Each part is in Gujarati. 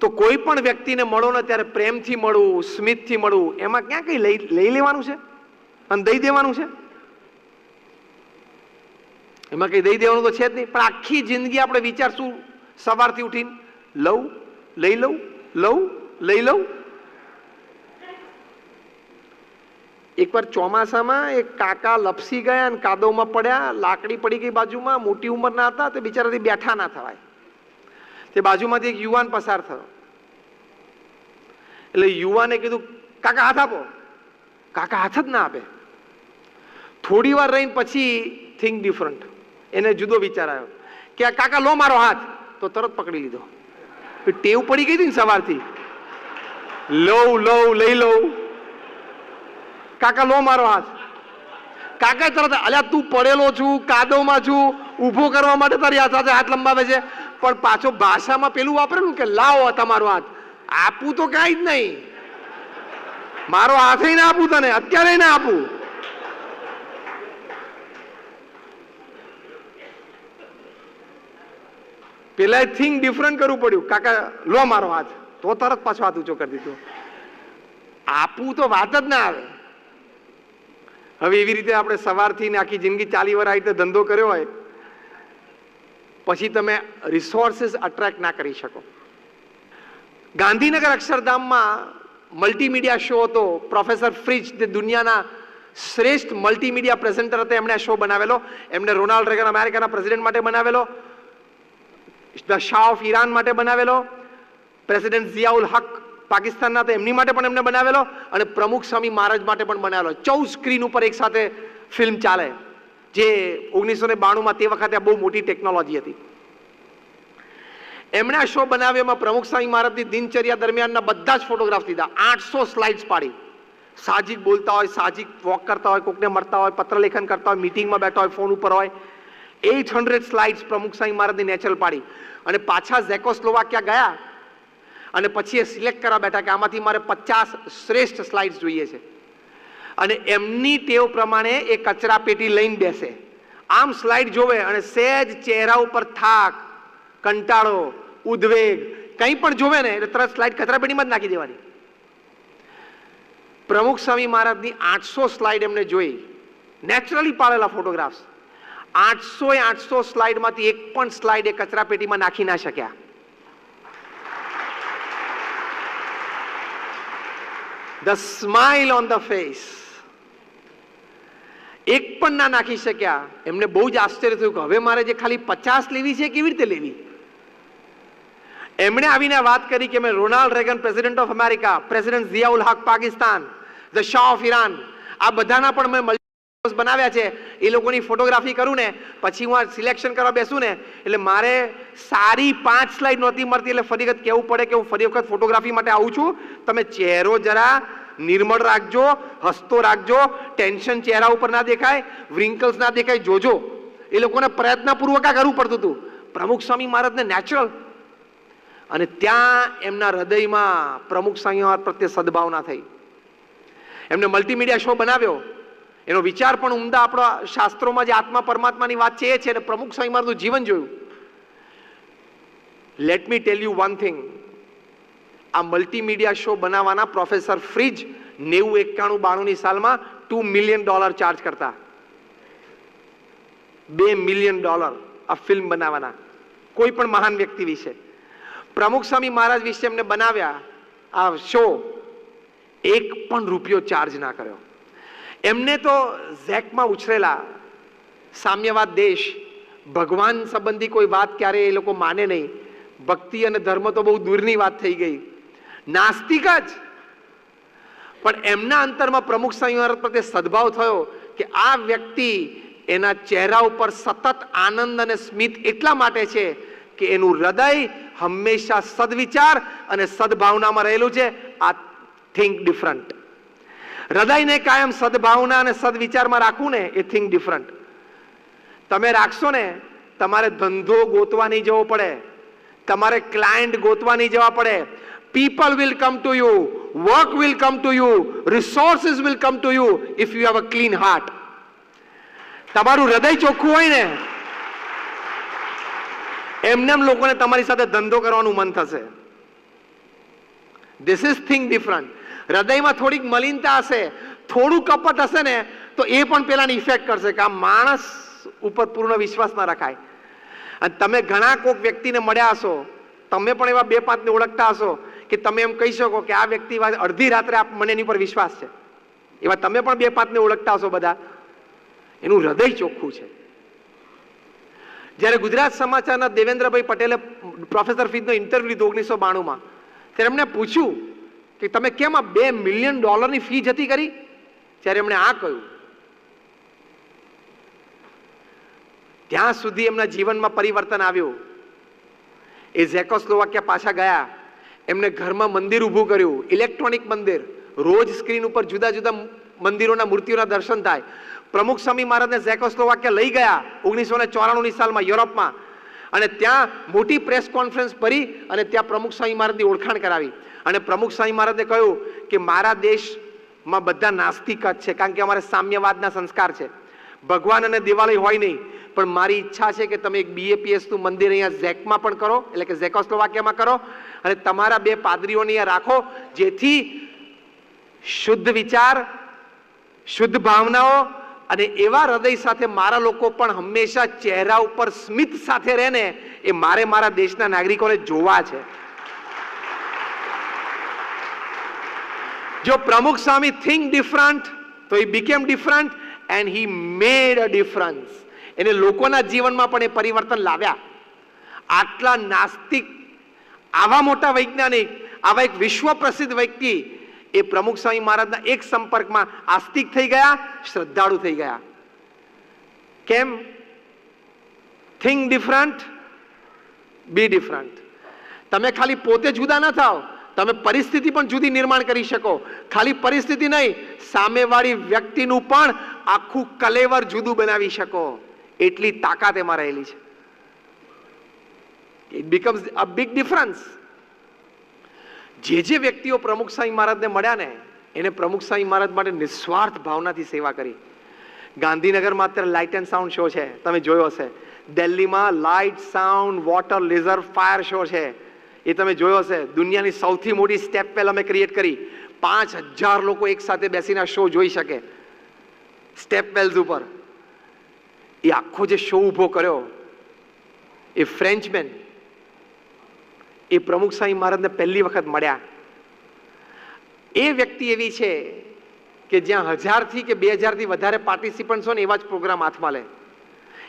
તો કોઈ પણ વ્યક્તિને મળો ને ત્યારે પ્રેમથી મળવું, સ્મિતથી મળવું, એમાં ક્યાં કઈ લઈ લેવાનું છે અને દઈ દેવાનું છે? એમાં કઈ દઈ દેવાનું તો છે જ નહીં. પણ આખી જિંદગી આપણે વિચારશું સવારથી ઉઠીને લઉં, લઈ લઉં, લઉં, લઈ લઉં. એકવાર ચોમાસામાં એક કાકા લપસી ગયા અને કાદવમાં પડ્યા, લાકડી પડી ગઈ બાજુમાં, મોટી ઉંમરના હતા, તે બિચારાથી બેઠા ના થવાય. તે બાજુમાંથી એક યુવાન પસાર થયો. એટલે યુવાને કીધું, કાકા હાથ આપો. કાકા હાથ જ ના આપે. થોડી વાર રહીને પછી થિંક ડિફરન્ટ, એને જુદો વિચાર આવ્યો કે કાકા લો મારો હાથ, તો તરત પકડી લીધો. ટેવ પડી ગઈ હતી ને સવારથી, લઉં લઉં લઈ લઉં. કાકા લો મારો હાથ. કાકા તરત, અલ્યા તું પડેલો છું, કાદવમાં છું, ઊભો કરવા માટે તારી સાથે હાથ લંબાવે છે, પણ પાછો ભાષામાં પેલું વાપરેલું કે લાવો તમારો હાથ. આપું તો કાંઈ જ નહીં, મારો હાથ ના આપું તને, અત્યારે ના આપું. પેલા થિંક ડિફરન્ટ કરવું પડ્યું. કાકા લો મારો હાથ, તો તરત પાછો હાથ ઊંચો કરી દીધો. આપવું તો વાત જ ના આવે. હવે એવી રીતે આપણે સવારથી ને આખી જિંદગી ચાલી વાર આવી રીતે ધંધો કર્યો હોય, પછી તમે રિસોર્સિસ અટ્રેક્ટ ના કરી શકો. ગાંધીનગર અક્ષરધામમાં મલ્ટીમીડિયા શો હતો. પ્રોફેસર ફ્રિજ, જે દુનિયાના શ્રેષ્ઠ મલ્ટીમીડિયા પ્રેઝન્ટર હતા, એમણે આ શો બનાવેલો. એમણે રોનાલ્ડ રેગન અમેરિકાના પ્રેસિડેન્ટ માટે બનાવેલો, ધ શાહ ઓફ ઈરાન માટે બનાવેલો, પ્રેસિડેન્ટ ઝિયાઉલ હક પાકિસ્તાનના હતા એમની માટે પણ એમને બનાવેલો, અને પ્રમુખ સ્વામી મહારાજ માટે પણ બનાવેલો. 14 સ્ક્રીન ઉપર એક સાથે ફિલ્મ ચાલે, જે 1992માં તે વખતે બહુ મોટી ટેકનોલોજી હતી. એમણે આ શો બનાવ્યો. એમાં પ્રમુખ સ્વામી મહારાજની દિનચર્યા દરમિયાનના બધા જ ફોટોગ્રાફ લીધા. 800 સ્લાઇડ્સ પાડી. સાહજિક બોલતા હોય, સાહજિક વોક કરતા હોય, કોકને મળતા હોય, પત્ર લેખન કરતા હોય, મીટિંગમાં બેઠા હોય, ફોન ઉપર હોય. 800 સ્લાઇડ્સ પ્રમુખ સ્વામી મહારાજની નેચરલ પાડી. અને પાછા ઝેકોસ્લોવાકિયા ગયા અને પછી એ સિલેક્ટ કરવા બેઠા કે આમાંથી મારે 50 શ્રેષ્ઠ સ્લાઇડ્સ જોઈએ છે. અને એમની ટેવ પ્રમાણે એ કચરા પેટી લઈને બેસે, આમ સ્લાઇડ જોવે અને સહેજ ચહેરા ઉપર થાક, કંટાળો, ઉદ્વેગ કંઈ પણ જોવે ને એટલે તરત સ્લાઇડ કચરા પેટીમાં જ નાખી દેવાની. પ્રમુખ સ્વામી મહારાજની 800 સ્લાઇડ એમને જોઈ, નેચરલી પાડેલા ફોટોગ્રાફ્સ. 800 સ્લાઇડમાંથી એક પણ સ્લાઇડ એ કચરા પેટીમાં નાખી ના શક્યા. The smile on the face, એક પણ ના નાખી શક્યા. એમને બહુ જ આશ્ચર્ય થયું કે હવે મારે જે ખાલી 50 લેવી છે કેવી રીતે લેવી. એમણે આવીને વાત કરી કે મેં Ronald Reagan President of America, President Ziaul Haq Pakistan, the Shah of Iran, આ બધાના પણ મેં મલ્ટી બનાવ્યા છે. એ લોકોની ફોટોગ્રાફી કરું ને પછી હું સિલેક્શન કરવા બેસું ને એટલે મારે સારી 5 સ્લાઇડ નહોતી મળતી. એટલે ફરી વખત કહેવું પડે કે હું ફરી વખત ફોટોગ્રાફી માટે આવું છું, તમે ચહેરો જરા નિર્મળ રાખજો, હસતો રાખજો, ટેન્શન ચહેરા ઉપર ના દેખાય, વ્રિંકલ્સ ના દેખાય, જોજો. એ લોકોને પ્રયત્નપૂર્વક આ કરવું પડતું હતું. પ્રમુખ સ્વામી મહારાજને નેચરલ. અને ત્યાં એમના હૃદયમાં પ્રમુખ સ્વામી મહારાજ પ્રત્યે સદભાવના થઈ. એમને મલ્ટીમીડિયા શો બનાવ્યો. એનો વિચાર પણ ઉમદા. આપણા શાસ્ત્રોમાં જે આત્મા પરમાત્માની વાત છે એ છે. અને પ્રમુખ સ્વામી મહારાજનું જીવન જોયું. Let me tell you one thing. આ મલ્ટીમીડિયા શો બનાવવાના પ્રોફેસર ફ્રિજ 90, 91, 92ની સાલમાં $2 મિલિયન ચાર્જ કરતા. $2 મિલિયન આ ફિલ્મ બનાવવાના, કોઈ પણ મહાન વ્યક્તિ વિશે. પ્રમુખ સ્વામી મહારાજ વિશે એમને બનાવ્યા આ શો, એક પણ રૂપિયો ચાર્જ ના કર્યો. એમને તો ઝેકમાં ઉછરેલા, સામ્યવાદ દેશ, ભગવાન સંબંધી કોઈ વાત ક્યારે એ લોકો માને નહીં. ભક્તિ અને ધર્મ તો બહુ દૂરની વાત થઈ ગઈ, નાસ્તિક જ. પણ એમના અંતરમાં પ્રમુખ સ્વામી મહારાજ પ્રત્યે સદભાવ થયો કે આ વ્યક્તિ, એના ચહેરા ઉપર સતત આનંદ અને સ્મિત એટલા માટે છે કે એનું હૃદય હંમેશા સદવિચાર અને સદભાવનામાં રહેલું છે. આ થિંક ડિફરન્ટ. હૃદયને કાયમ સદભાવના અને સદવિચારમાં રાખવું ને એ થિંક ડિફરન્ટ. તમે રાખશો ને, તમારે ધંધો ગોતવા નહીં જવો પડે, તમારે ક્લાયન્ટ ગોતવા નહીં જવા પડે. People will come to you, work will come to you, resources will come to you if you have a clean heart. તમારું હૃદય ચોખ્ખું હોય ને, એમને લોકોને તમારી સાથે ધંધો કરવાનું મન થશે. This is think different. હૃદયમાં થોડીક મલિનતા હશે, થોડું કપટ હશે ને, તો એ પણ પેલાની ઇફેક્ટ કરશે કે આ માણસ ઉપર પૂર્ણ વિશ્વાસ ના રખાય. અને તમે ઘણા કોઈક વ્યક્તિને મળ્યા હશો, તમે પણ એવા 2-5 ને ઓળખતા હશો કે તમે એમ કહી શકો કે આ વ્યક્તિ અડધી રાત્રે મને એની પર વિશ્વાસ છે. એવા તમે પણ 2-5 ને ઓળખતા હશો બધા. એનું હૃદય ચોખ્ખું છે. જ્યારે ગુજરાત સમાચારના દેવેન્દ્રભાઈ પટેલે પ્રોફેસર ફીદનો ઇન્ટરવ્યુ લીધો 1992માં, ત્યારે એમને પૂછ્યું કે તમે કેમ આ $2 મિલિયન ફી જતી કરી? ત્યારે એમણે આ કહ્યું. ત્યાં સુધી એમના જીવનમાં પરિવર્તન આવ્યું. એ ઝેકોસ્લોવાકિયા પાછા ગયા, એમને ઘરમાં મંદિર ઊભું કર્યું, ઇલેક્ટ્રોનિક મંદિર. રોજ સ્ક્રીન ઉપર જુદા જુદા મંદિરોના મૂર્તિઓના દર્શન થાય. પ્રમુખ સ્વામી મહારાજને ઝેકોસ્લોવાકિયા લઈ ગયા 1994ની સાલમાં યુરોપમાં, અને ત્યાં મોટી પ્રેસ કોન્ફરન્સ ભરી અને ત્યાં પ્રમુખ સ્વામી મહારાજની ઓળખાણ કરાવી. અને પ્રમુખ સ્વામી મહારાજે કહ્યું કે મારા દેશમાં બધા નાસ્તિક જ છે, કારણ કે અમારે સામ્યવાદના સંસ્કાર છે. ભગવાન અને દેવાલય હોય નહીં, પણ મારી ઈચ્છા છે કે તમે એક BAPS નું મંદિર અહીંયા ઝેકમાં પણ કરો, એટલે કે ઝેકોસ્લોવાકિયામાં કરો, અને તમારા 2 પાદરીઓને અહીંયા રાખો, જેથી શુદ્ધ વિચાર, શુદ્ધ ભાવનાઓ અને એવા હૃદય સાથે મારા લોકો પણ હંમેશા ચહેરા ઉપર સ્મિત સાથે રહે ને, એ મારા દેશના નાગરિકોને જોવા છે. જો પ્રમુખ સ્વામી થિંક ડિફરન્ટ, તો he became different and he made a difference. એને લોકોના જીવનમાં પણ એ પરિવર્તન લાવ્યા. આટલા નાસ્તિક, આવા મોટા વૈજ્ઞાનિક, આવા એક વિશ્વ પ્રસિદ્ધ વ્યક્તિ એ પ્રમુખ સ્વામી મહારાજના એક સંપર્કમાં આસ્તિક થઈ ગયા, શ્રદ્ધાળુ થઈ ગયા. કેમ? થિંક ડિફરન્ટ, બી ડિફરન્ટ. તમે ખાલી પોતે જુદા ના થાઓ, તમે પરિસ્થિતિ પણ જુદી નિર્માણ કરી શકો. ખાલી પરિસ્થિતિ નહીં, સામેવાળી વ્યક્તિનું પણ આખું કલેવર જુદું બનાવી શકો. એટલી તાકાત એમાં રહેલી છે. It becomes a big difference. જે વ્યક્તિઓ પ્રમુખ સ્વામી મહારાજને મળ્યા ને, એને પ્રમુખ સ્વામી મહારાજ માટે નિસ્વાર્થ ભાવનાથી સેવા કરી. ગાંધીનગરમાં અત્યારે લાઇટ એન્ડ સાઉન્ડ શો છે, તમે જોયો હશે. દિલ્હીમાં light, sound, water, laser, fire show છે, એ તમે જોયો હશે. દુનિયાની સૌથી મોટી સ્ટેપ વેલ અમે ક્રિએટ કરી. 5000 લોકો એક સાથે બેસીને શો જોઈ શકે સ્ટેપ વેલ્સ ઉપર. એ આખો જે શો ઊભો કર્યો, એ ફ્રેન્ચમેન, એ પ્રમુખ સ્વામી મહારાજને પહેલી વખત મળ્યા. એ વ્યક્તિ એવી છે કે જ્યાં 1000થી કે 2000થી વધારે પાર્ટિસિપન્ટ્સ હોય ને એવા જ પ્રોગ્રામ હાથમાં લે.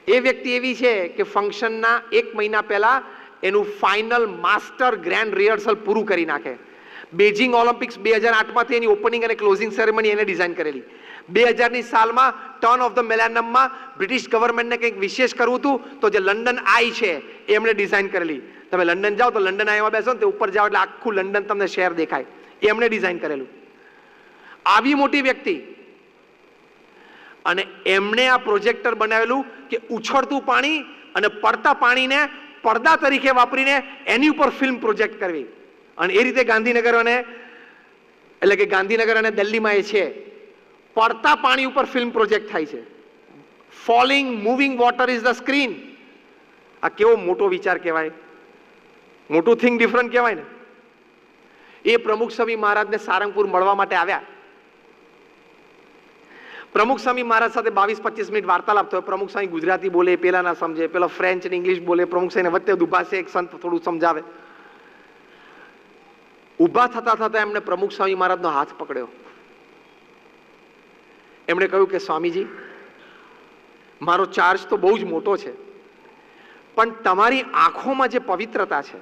એ વ્યક્તિ એવી છે કે ફંક્શનના 1 મહિના પહેલા એનું ફાઇનલ માસ્ટર ગ્રેન્ડ રિહર્સલ પૂરું કરી નાખે. બેઇજિંગ ઓલિમ્પિક્સ 2008માંથી એની ઓપનિંગ અને ક્લોઝિંગ સેરેમની એને ડિઝાઇન કરેલી. 2000ની સાલમાં ટર્ન ઓફ ધ મિલેનિયમમાં બ્રિટિશ ગવર્મેન્ટને કંઈક વિશેષ કરવું હતું, તો જે લંડન આઈ છે એ એમણે ડિઝાઇન કરેલી. તમે લંડન જાઓ તો લંડન આઈમાં બેસો ને, તે ઉપર જાઓ એટલે આખું લંડન તમને શહેર દેખાય. એ એમણે ડિઝાઇન કરેલું. આવી મોટી વ્યક્તિ, અને એમણે આ પ્રોજેક્ટર બનાવેલું કે ઉછળતું પાણી અને પડતા પાણીને પડદા તરીકે વાપરીને એની ઉપર ફિલ્મ પ્રોજેક્ટ કરવી. અને એ રીતે ગાંધીનગર અને દિલ્હીમાં એ છે, પડતા પાણી ઉપર ફિલ્મ પ્રોજેક્ટ થાય છે. Falling, moving water is the screen. આ કેવો મોટો વિચાર કહેવાય, મોટું થિંક ડિફરન્ટ કહેવાય ને. એ પ્રમુખ સ્વામી મહારાજને સારંગપુર મળવા માટે આવ્યા. પ્રમુખ સ્વામી મહારાજ સાથે 22-25 મિનિટ વાર્તાલાપ થયો. પ્રમુખ સ્વામી ગુજરાતી બોલે, પેલા ના સમજે, પેલા ફ્રેન્ચ અને ઇંગ્લિશ બોલે. પ્રમુખ સ્વામીને વચ્ચે ઊભા છે એક સંત, થોડું સમજાવે. ઊભા થતા થતા એમણે પ્રમુખ સ્વામી મહારાજનો હાથ પકડ્યો. એમણે કહ્યું કે સ્વામીજી, મારો ચાર્જ તો બહુ જ મોટો છે, પણ તમારી આંખોમાં જે પવિત્રતા છે,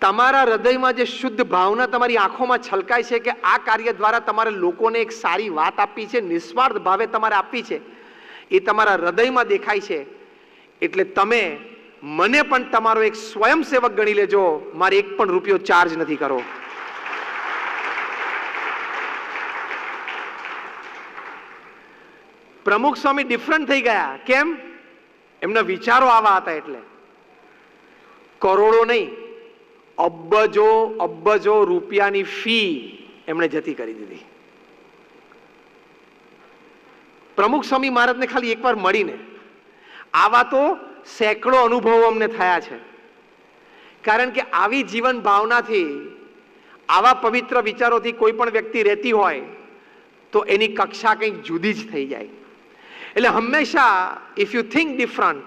તમારા હૃદયમાં જે શુદ્ધ ભાવના તમારી આંખોમાં છલકાય છે કે આ કાર્ય દ્વારા તમારે લોકોને એક સારી વાત આપી છે, નિસ્વાર્થ ભાવે તમારે આપી છે, એ તમારા હૃદયમાં દેખાય છે. એટલે તમે મને પણ તમારો એક સ્વયંસેવક ગણી લેજો, મારે એક પણ રૂપિયો ચાર્જ નથી કરો. પ્રમુખ સ્વામી ડિફરન્ટ થઈ ગયા. કેમ? એમના વિચારો આવા હતા. એટલે કરોડો નહીં, અબજો રૂપિયાની ફી એમણે જતી કરી દીધી. પ્રમુખ સ્વામી મહારાજને ખાલી એકવાર મળીને આવા તો સેંકડો અનુભવો અમને થયા છે. કારણ કે આવી જીવન ભાવનાથી, આવા પવિત્ર વિચારોથી કોઈ પણ વ્યક્તિ રહેતી હોય તો એની કક્ષા કંઈક જુદી જ થઈ જાય. એટલે હંમેશા if you think different,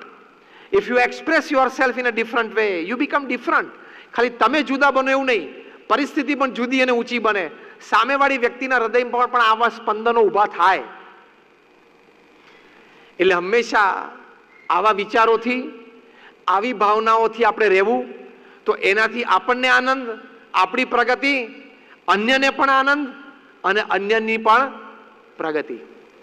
if you express your self in a different way, you become different. ખાલી તમે જુદા બનો એવું નહીં, પરિસ્થિતિ પણ જુદી અને ઊંચી બને. સામેવાળી વ્યક્તિના હૃદય પર પણ આવા સ્પંદનો ઊભા થાય. એટલે હંમેશા આવા વિચારોથી, આવી ભાવનાઓથી આપણે રહેવું, તો એનાથી આપણને આનંદ, આપણી પ્રગતિ, અન્યને પણ આનંદ અને અન્યની પણ પ્રગતિ.